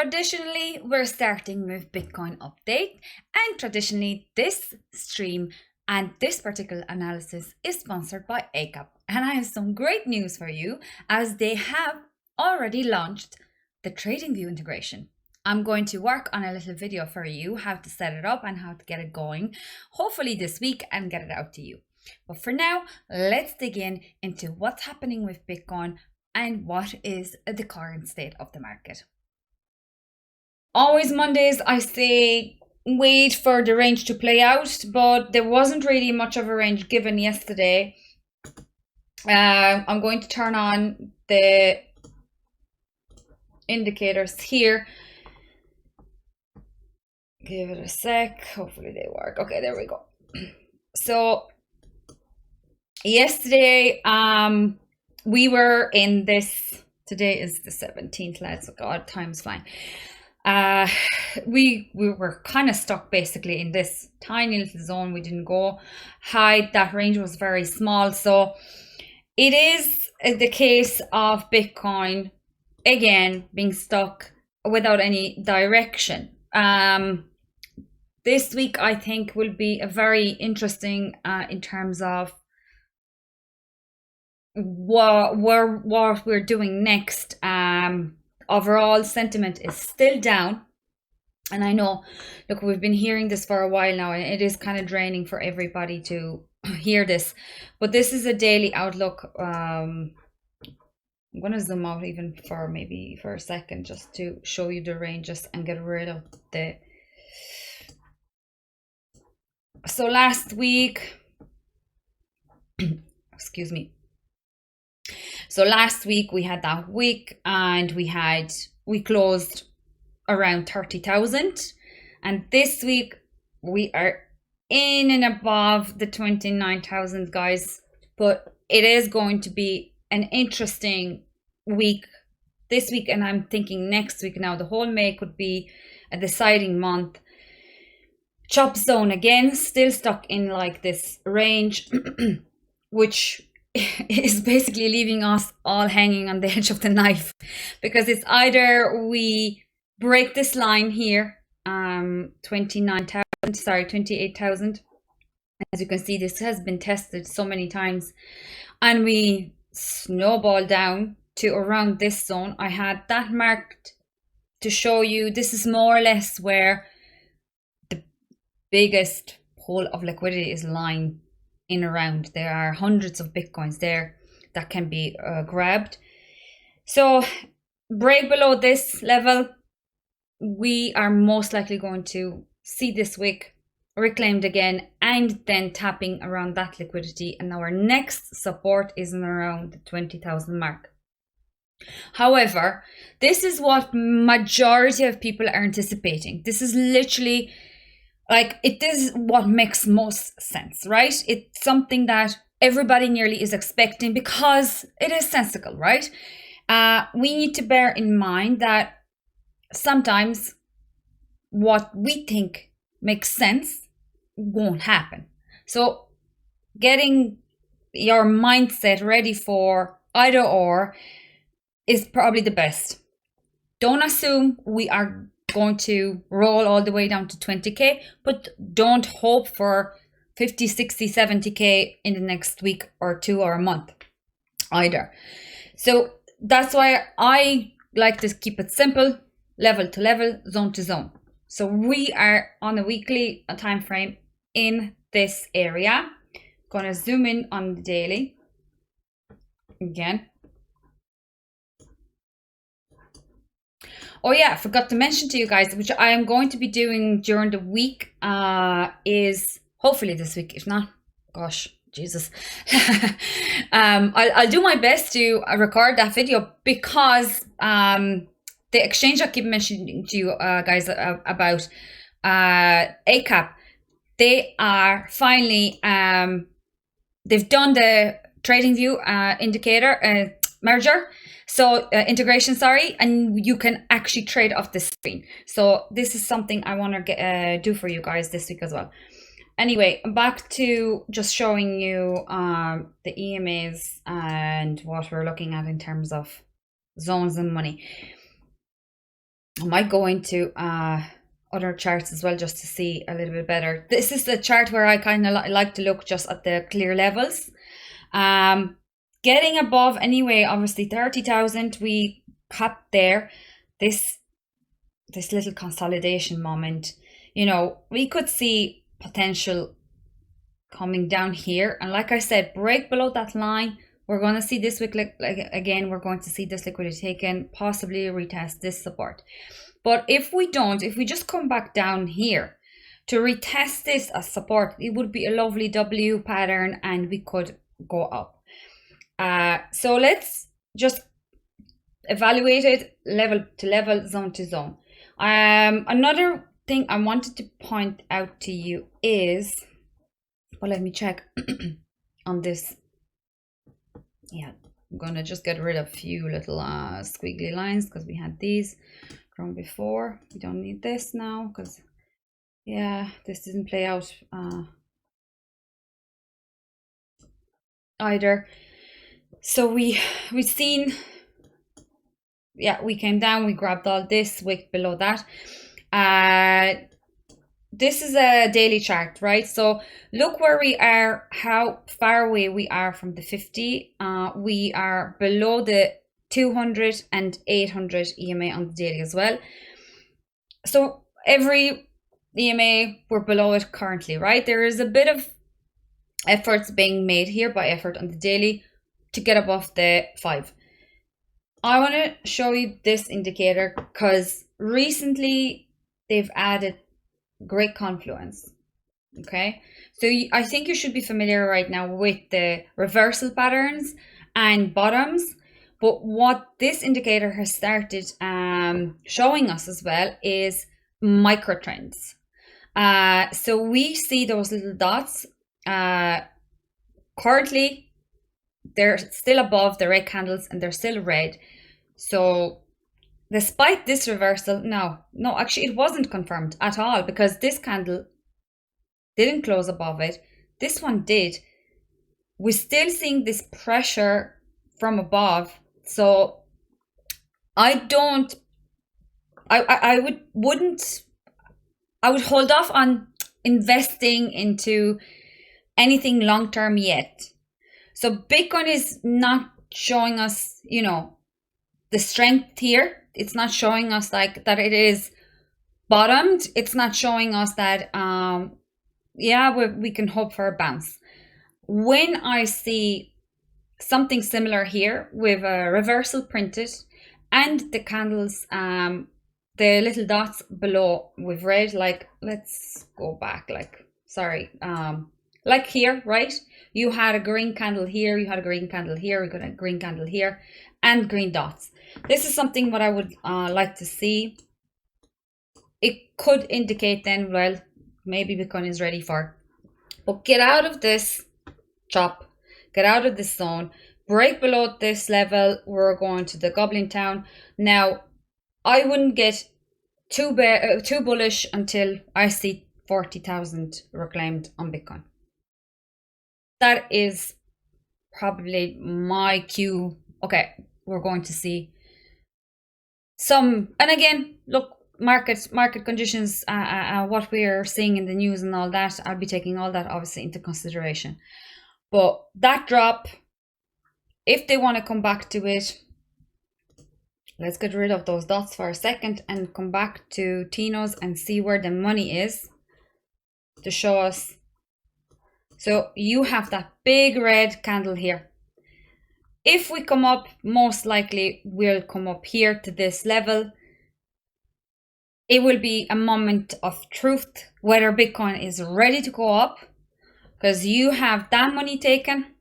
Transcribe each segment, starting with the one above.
Traditionally, we're starting with Bitcoin update, and traditionally, this stream and this particular analysis is sponsored by ACAP. And I have some great news for you as they have already launched the TradingView integration. I'm going to work on a little video for you how to set it up and how to get it going, hopefully this week, and get it out to you. But for now, let's dig into what's happening with Bitcoin and what is the current state of the market. Always Mondays, I say wait for the range to play out, but there wasn't really much of a range given yesterday. I'm going to turn on the indicators here. Give it a sec. Hopefully they work. Okay, there we go. So yesterday, we were in this. Today is the 17th. Let's God, time's flying. We were kind of stuck basically in this tiny little zone. We didn't go high. That range was very small. So it is the case of Bitcoin again being stuck without any direction. This week I think will be a very interesting in terms of what we're doing next. Overall sentiment is still down, and I know, look, we've been hearing this for a while now, and it is kind of draining for everybody to hear this, but this is a daily outlook. I'm going to zoom out even for maybe for a second just to show you the ranges and get rid of the. So last week, excuse me. So last week we had that week and we closed around 30,000, and this week we are in and above the 29,000, guys. But it is going to be an interesting week this week, and I'm thinking next week. Now the whole May could be a deciding month. Chop zone again, still stuck in like this range, which is basically leaving us all hanging on the edge of the knife, because it's either we break this line here, 28,000. As you can see, this has been tested so many times, and we snowball down to around this zone. I had that marked to show you this is more or less where the biggest pool of liquidity is lying in around. There are hundreds of Bitcoins there that can be grabbed. So break below this level, we are most likely going to see this wick reclaimed again, and then tapping around that liquidity, and our next support is in around the 20,000 mark. However, this is what majority of people are anticipating. This is literally like, it is what makes most sense, right? It's something that everybody nearly is expecting because it is sensical, right? We need to bear in mind that sometimes what we think makes sense won't happen. So getting your mindset ready for either or is probably the best. Don't assume we are going to roll all the way down to 20k, but don't hope for 50, 60, 70k in the next week or two or a month either. So that's why I like to keep it simple, level to level, zone to zone. So we are on a weekly time frame in this area. Gonna zoom in on the daily again. Oh yeah, I forgot to mention to you guys, which I am going to be doing during the week, is hopefully this week. If not, gosh, Jesus. I'll do my best to record that video, because the exchange I keep mentioning to you guys about ACAP, they are finally, they've done the TradingView indicator merger. So integration, sorry, and you can actually trade off the screen. So this is something I want to do for you guys this week as well. Anyway, back to just showing you the EMAs and what we're looking at in terms of zones and money. I might go into other charts as well just to see a little bit better. This is the chart where I kind of like to look just at the clear levels. Getting above anyway, obviously 30,000 we capped there. This little consolidation moment, you know, we could see potential coming down here, and like I said, break below that line. We're going to see this week, like again, we're going to see this liquidity taken, possibly retest this support. But if we don't, if we just come back down here to retest this as support, it would be a lovely W pattern and we could go up. So let's just evaluate it level to level, zone to zone. Another thing I wanted to point out to you is, well, let me check on this. Yeah, I'm gonna just get rid of a few little squiggly lines because we had these from before. We don't need this now because, yeah, this didn't play out either. So we've seen, yeah, we came down, we grabbed all this wick below that. This is a daily chart, right? So look where we are, how far away we are from the 50. We are below the 200 and 800 EMA on the daily as well. So every EMA, we're below it currently, right? There is a bit of efforts being made here by effort on the daily to get above the 5. I want to show you this indicator because recently they've added great confluence. Okay, so I think you should be familiar right now with the reversal patterns and bottoms, but what this indicator has started showing us as well is micro trends. So we see those little dots. Currently they're still above the red candles and they're still red. So despite this reversal, no, actually it wasn't confirmed at all because this candle didn't close above it. This one did. We're still seeing this pressure from above. So I would hold off on investing into anything long term yet. So Bitcoin is not showing us, you know, the strength here. It's not showing us like that it is bottomed. It's not showing us that we can hope for a bounce. When I see something similar here with a reversal printed and the candles, the little dots below with red, like let's go back, like here, right? You had a green candle here, you had a green candle here, we got a green candle here, and green dots. This is something what I would like to see. It could indicate then, well, maybe Bitcoin is ready for. But get out of this chop, get out of this zone, break below this level. We're going to the Goblin Town. Now, I wouldn't get too bullish until I see 40,000 reclaimed on Bitcoin. That is probably my cue. Okay, we're going to see some, and again, look, market conditions, what we're seeing in the news and all that, I'll be taking all that obviously into consideration. But that drop, if they want to come back to it, let's get rid of those dots for a second and come back to Tino's and see where the money is to show us. So you have that big red candle here. If we come up, most likely we'll come up here to this level. It will be a moment of truth whether Bitcoin is ready to go up, because you have that money taken,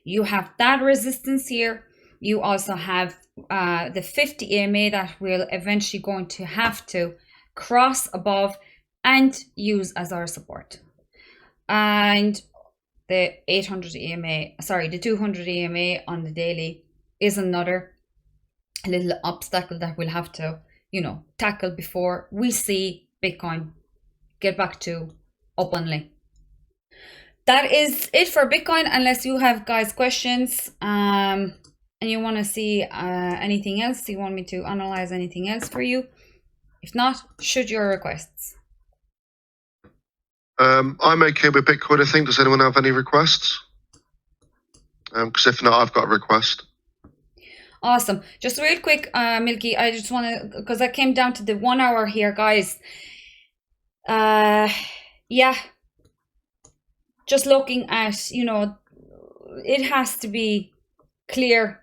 you have that resistance here, you also have the 50 EMA that we're eventually going to have to cross above and use as our support. And the 800 EMA, sorry, the 200 EMA on the daily is another little obstacle that we'll have to, you know, tackle before we see Bitcoin get back to up only. That is it for Bitcoin, unless you have guys questions and you want to see anything else, you want me to analyze anything else for you, If not, shoot your requests. I'm okay with Bitcoin, I think. Does anyone have any requests? Because if not, I've got a request. Awesome. Just real quick, Milky, I just want to, because I came down to the 1 hour here, guys. Yeah. Just looking at, you know, it has to be clear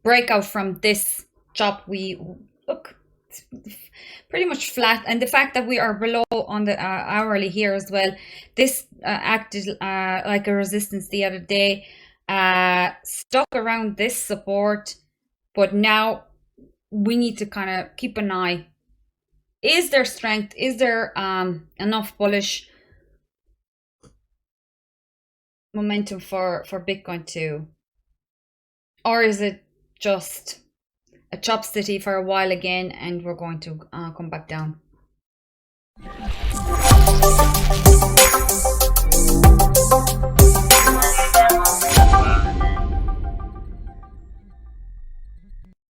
breakout from this chop. We look pretty much flat, and the fact that we are below on the hourly here as well, this acted like a resistance the other day, stuck around this support, but now we need to kind of keep an eye. Is there strength? Is there enough bullish momentum for Bitcoin too, or is it just a chop city for a while again and we're going to come back down?